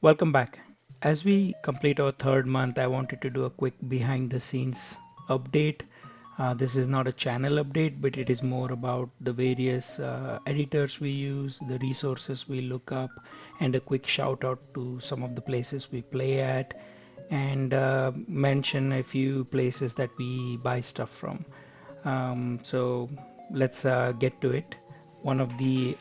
Welcome back. As we complete our third month, I wanted to do a quick behind the scenes update. This is not a channel update, but it is more about the various editors we use, the resources we look up, and a quick shout out to some of the places we play at, and mention a few places that we buy stuff from. So let's get to it. One of the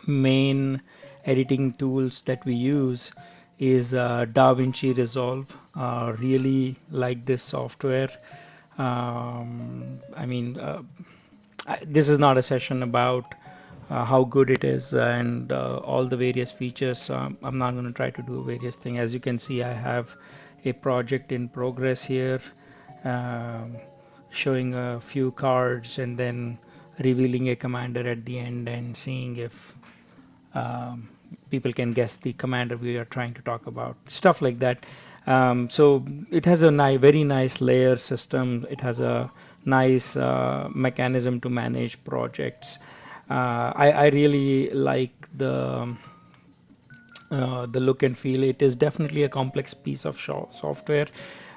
main editing tools that we use is DaVinci Resolve. Really like this software. I mean, this is not a session about how good it is and all the various features. So I'm not going to try to do various things. As you can see, I have a project in progress here, um, showing a few cards and then revealing a commander at the end and seeing if um, people can guess the commander we are trying to talk about, stuff like that. So it has a very nice layer system. It has a nice mechanism to manage projects. I really like the look and feel. It is definitely a complex piece of software.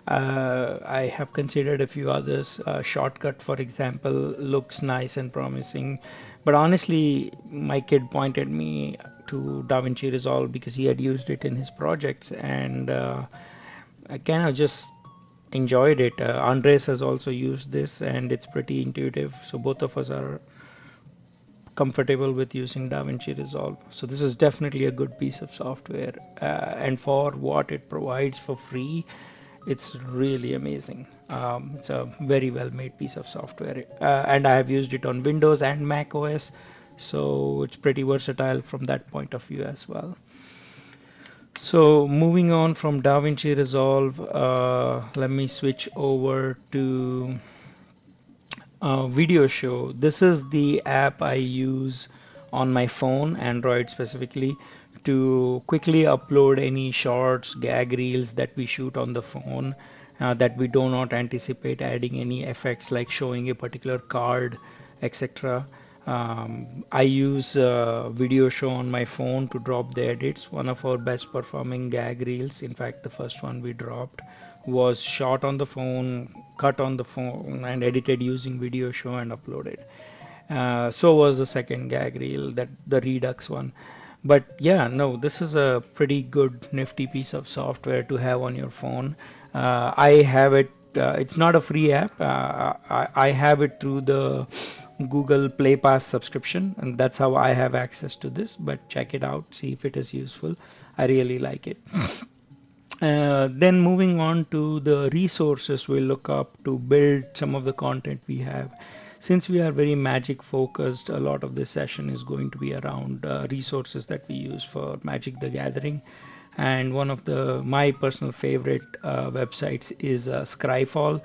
I have considered a few others. Shortcut, for example, looks nice and promising. But honestly, my kid pointed me to DaVinci Resolve because he had used it in his projects, and I kind of just enjoyed it. Andres has also used this, and it's pretty intuitive. So both of us are comfortable with using DaVinci Resolve. So this is definitely a good piece of software, and for what it provides for free, it's really amazing. It's a very well made piece of software, and I have used it on Windows and Mac OS, so it's pretty versatile from that point of view as well. So moving on from DaVinci Resolve, let me switch over to Video Show. This is the app I use on my phone, Android specifically, to quickly upload any shorts, gag reels that we shoot on the phone, that we do not anticipate adding any effects like showing a particular card, etc. I use Video Show on my phone to drop the edits. One of our best performing gag reels, in fact, the first one we dropped, was shot on the phone, cut on the phone, and edited using Video Show and uploaded. So was the second gag reel, that the Redux one. But yeah, no, this is a pretty good nifty piece of software to have on your phone. I have it. It's not a free app. I have it through the Google Play Pass subscription, and that's how I have access to this. But check it out, see if it is useful. I really like it. Then moving on to the resources we look up to build some of the content we have. Since we are very magic focused, a lot of this session is going to be around resources that we use for Magic the Gathering. And one of the my personal favorite websites is Scryfall.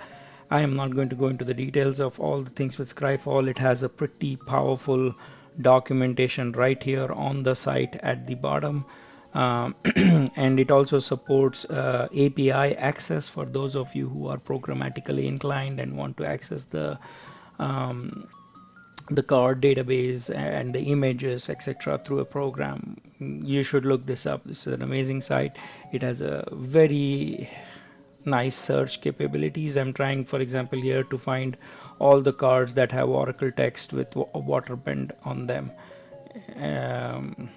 I am not going to go into the details of all the things with Scryfall. It has a pretty powerful documentation right here on the site at the bottom. And it also supports API access for those of you who are programmatically inclined and want to access um, the card database and the images, etc., through a program. You should look this up. This is an amazing site. It has a very nice search capabilities. I'm trying, for example, here to find all the cards that have Oracle text with waterbend on them. Um,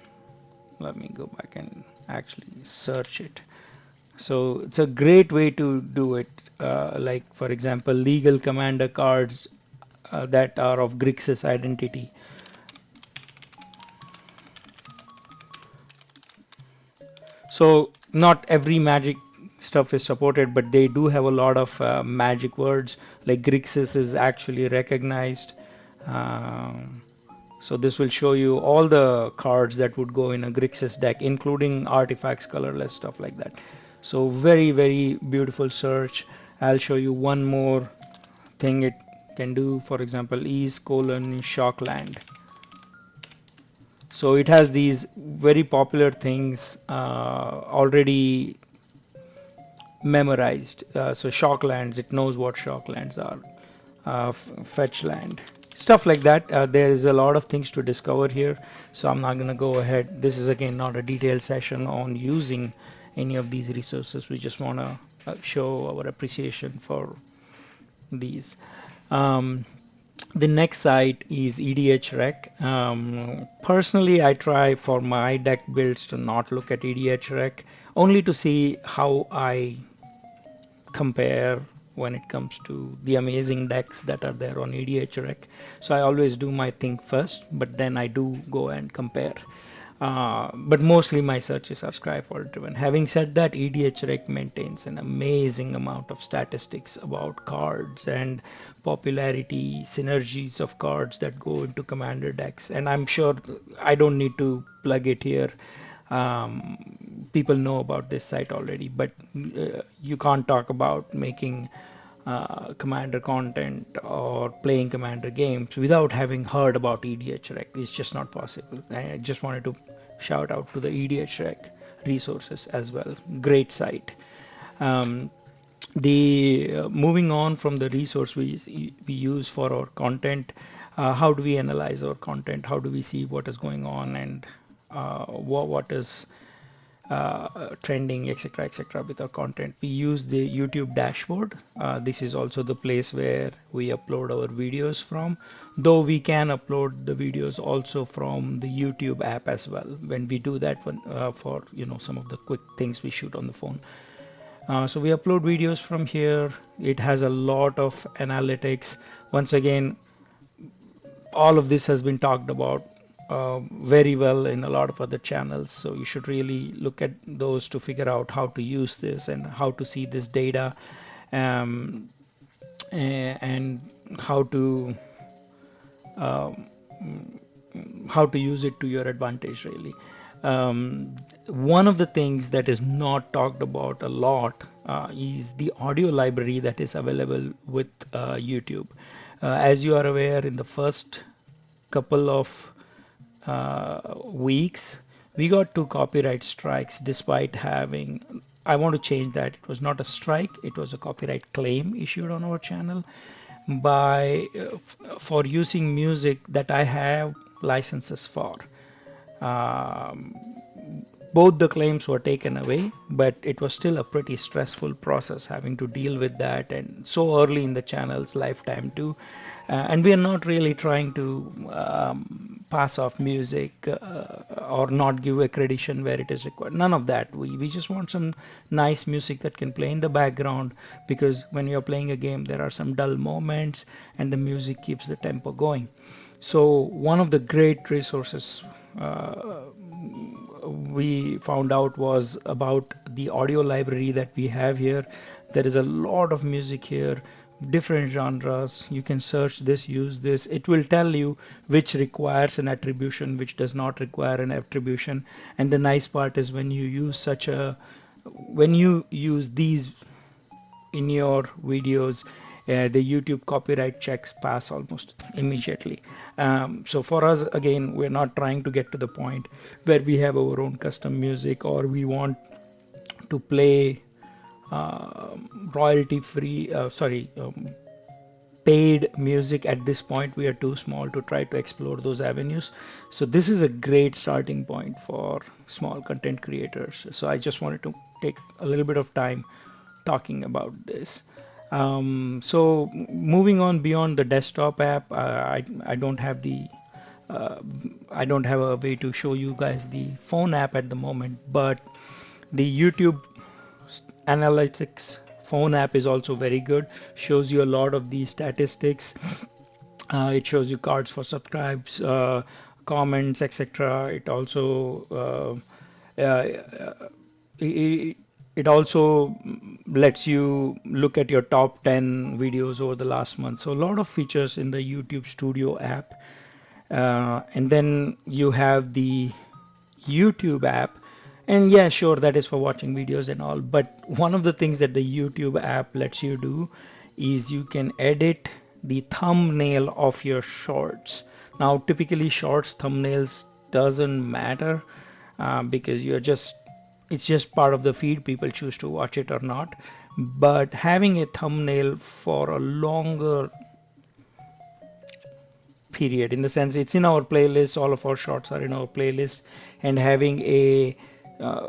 Let me go back and actually search it. So it's a great way to do it. Like for example, legal commander cards that are of Grixis identity. So not every magic stuff is supported, but they do have a lot of magic words. Like Grixis is actually recognized. Um, So this will show you all the cards that would go in a Grixis deck, including artifacts, colorless, stuff like that. So very, very beautiful search. I'll show you one more thing it can do. For example, is colon shockland. So it has these very popular things already memorized. So shocklands, it knows what shocklands are. Fetch land. stuff like that. There is a lot of things to discover here, so I'm not going to go ahead. This is again not a detailed session on using any of these resources. We just want to show our appreciation for these. Um, the next site is EDHREC. Personally, I try for my deck builds to not look at EDHREC, only to see how I compare when it comes to the amazing decks that are there on EDHREC. So I always do my thing first, but then I do go and compare. But mostly my searches are Scryfall driven. Having said that, EDHREC maintains an amazing amount of statistics about cards and popularity, synergies of cards that go into commander decks. And I'm sure I don't need to plug it here. People know about this site already, but you can't talk about making commander content or playing commander games without having heard about EDHREC. It's just not possible. I just wanted to shout out to the EDHREC resources as well. Great site. Um, the moving on from the resource we use for our content, how do we analyze our content? How do we see what is going on and what is trending, etc., etc. with our content? We use the YouTube dashboard. This is also the place where we upload our videos from, though we can upload the videos also from the YouTube app as well when we do that one, for some of the quick things we shoot on the phone. So we upload videos from here. It has a lot of analytics. Once again, all of this has been talked about very well in a lot of other channels. So you should really look at those to figure out how to use this and how to see this data, um, and um, how to use it to your advantage, really. One of the things that is not talked about a lot is the audio library that is available with YouTube. As you are aware, in the first couple of weeks, we got 2 copyright strikes despite having, I want to change that. It was not a strike, it was a copyright claim issued on our channel by for using music that I have licenses for. Um, both the claims were taken away, but it was still a pretty stressful process having to deal with that, and so early in the channel's lifetime too. And we are not really trying to pass off music or not give accreditation where it is required. None of that. We just want some nice music that can play in the background, because when you're playing a game, there are some dull moments and the music keeps the tempo going. So one of the great resources we found out was about the audio library that we have here. There is a lot of music here, different genres. You can search this, use this. It will tell you which requires an attribution, which does not require an attribution. And the nice part is when you use these in your videos, the YouTube copyright checks pass almost immediately. So for us, again, we're not trying to get to the point where we have our own custom music or we want to play royalty-free, paid music. At this point. We are too small to try to explore those avenues. So this is a great starting point for small content creators. So I just wanted to take a little bit of time talking about this. So moving on beyond the desktop app, I don't have I don't have a way to show you guys the phone app at the moment, but the YouTube analytics phone app is also very good. Shows you a lot of the statistics. It shows you cards for subscribes, comments, etc. It also it also lets you look at your top 10 videos over the last month. So a lot of features in the YouTube Studio app. And then you have the YouTube app. And yeah, sure, that is for watching videos and all. But one of the things that the YouTube app lets you do is you can edit the thumbnail of your shorts. Now, typically shorts thumbnails doesn't matter because it's just part of the feed. People choose to watch it or not. But having a thumbnail for a longer period, in the sense it's in our playlist, all of our shots are in our playlist, and having a uh,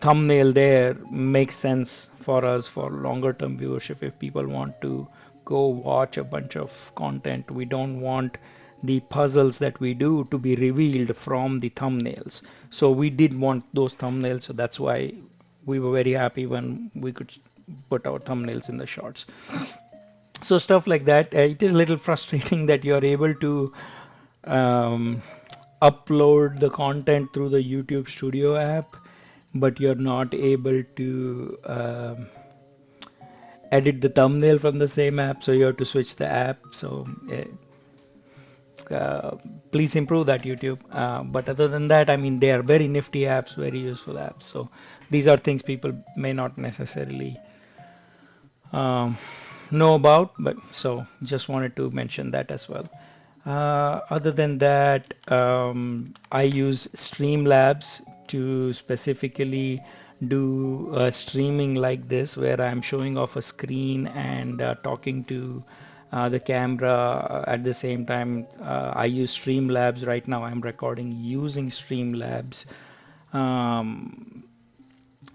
thumbnail there makes sense for us for longer term viewership. If people want to go watch a bunch of content, we don't want the puzzles that we do to be revealed from the thumbnails. So we did want those thumbnails, so that's why we were very happy when we could put our thumbnails in the shots. So stuff like that. It is a little frustrating that you are able to um, upload the content through the YouTube Studio app, but you're not able to edit the thumbnail from the same app, so you have to switch the app. So uh, please improve that, YouTube. But other than that, I mean, they are very nifty apps, very useful apps. So these are things people may not necessarily um, know about, but so just wanted to mention that as well. Other than that, I use Streamlabs to specifically do streaming like this, where I'm showing off a screen and talking to the camera at the same time. I use Streamlabs right now. I'm recording using Streamlabs. Um,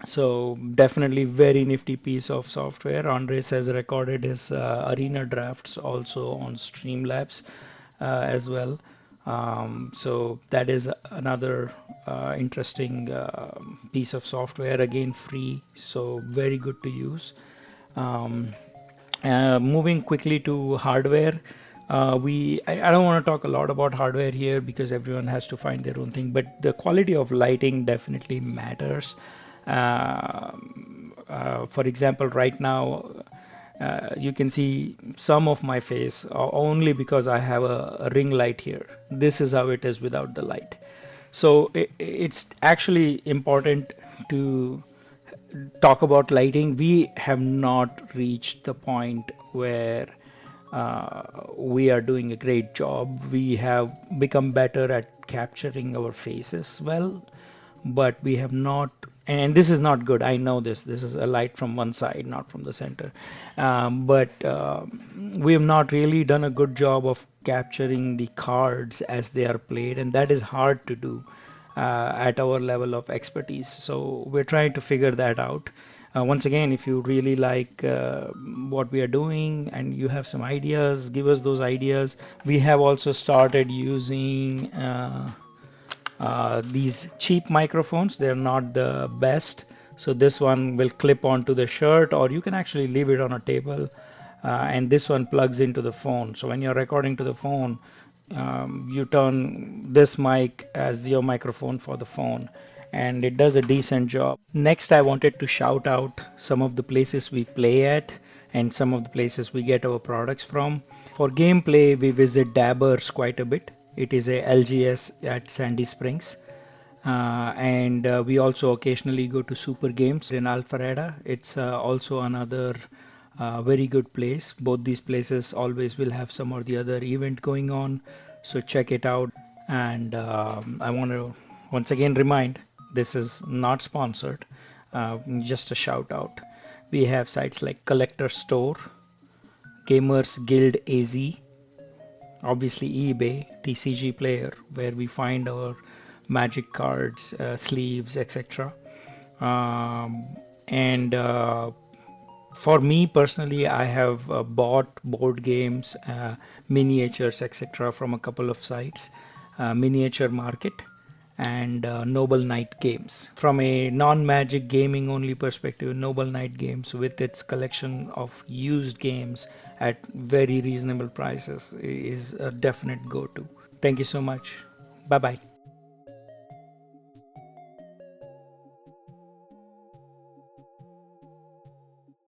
so definitely very nifty piece of software. Andres has recorded his arena drafts also on Streamlabs as well. So that is another interesting piece of software, again free, so very good to use. Um, Moving quickly to hardware, I don't want to talk a lot about hardware here because everyone has to find their own thing, but the quality of lighting definitely matters. For example, right now you can see some of my face only because I have a ring light here. This is how it is without the light. So it's actually important to talk about lighting. We have not reached the point where we are doing a great job. We have become better at capturing our faces well, but we have not, and this is not good. I know this is a light from one side, not from the center. But we have not really done a good job of capturing the cards as they are played, and that is hard to do at our level of expertise. So we're trying to figure that out. Once again, if you really like what we are doing and you have some ideas, give us those ideas. We have also started using these cheap microphones. They're not the best. So this one will clip onto the shirt, or you can actually leave it on a table. And this one plugs into the phone. So when you're recording to the phone, you turn this mic as your microphone for the phone, and it does a decent job. Next, I wanted to shout out some of the places we play at and some of the places we get our products from. For gameplay, we visit Dabbers quite a bit. It is a LGS at Sandy Springs. And we also occasionally go to Super Games in Alpharetta. It's also another very good place. Both these places always will have some or the other event going on, so check it out. And I want to once again remind, this is not sponsored, just a shout out. We have sites like Collector Store, Gamers Guild AZ, obviously eBay, TCGPlayer, where we find our magic cards, sleeves, etc. And for me personally, I have bought board games, miniatures, etc. from a couple of sites, Miniature Market and Noble Knight Games. From a non-magic gaming only perspective, Noble Knight Games, with its collection of used games at very reasonable prices, is a definite go-to. Thank you so much. Bye bye.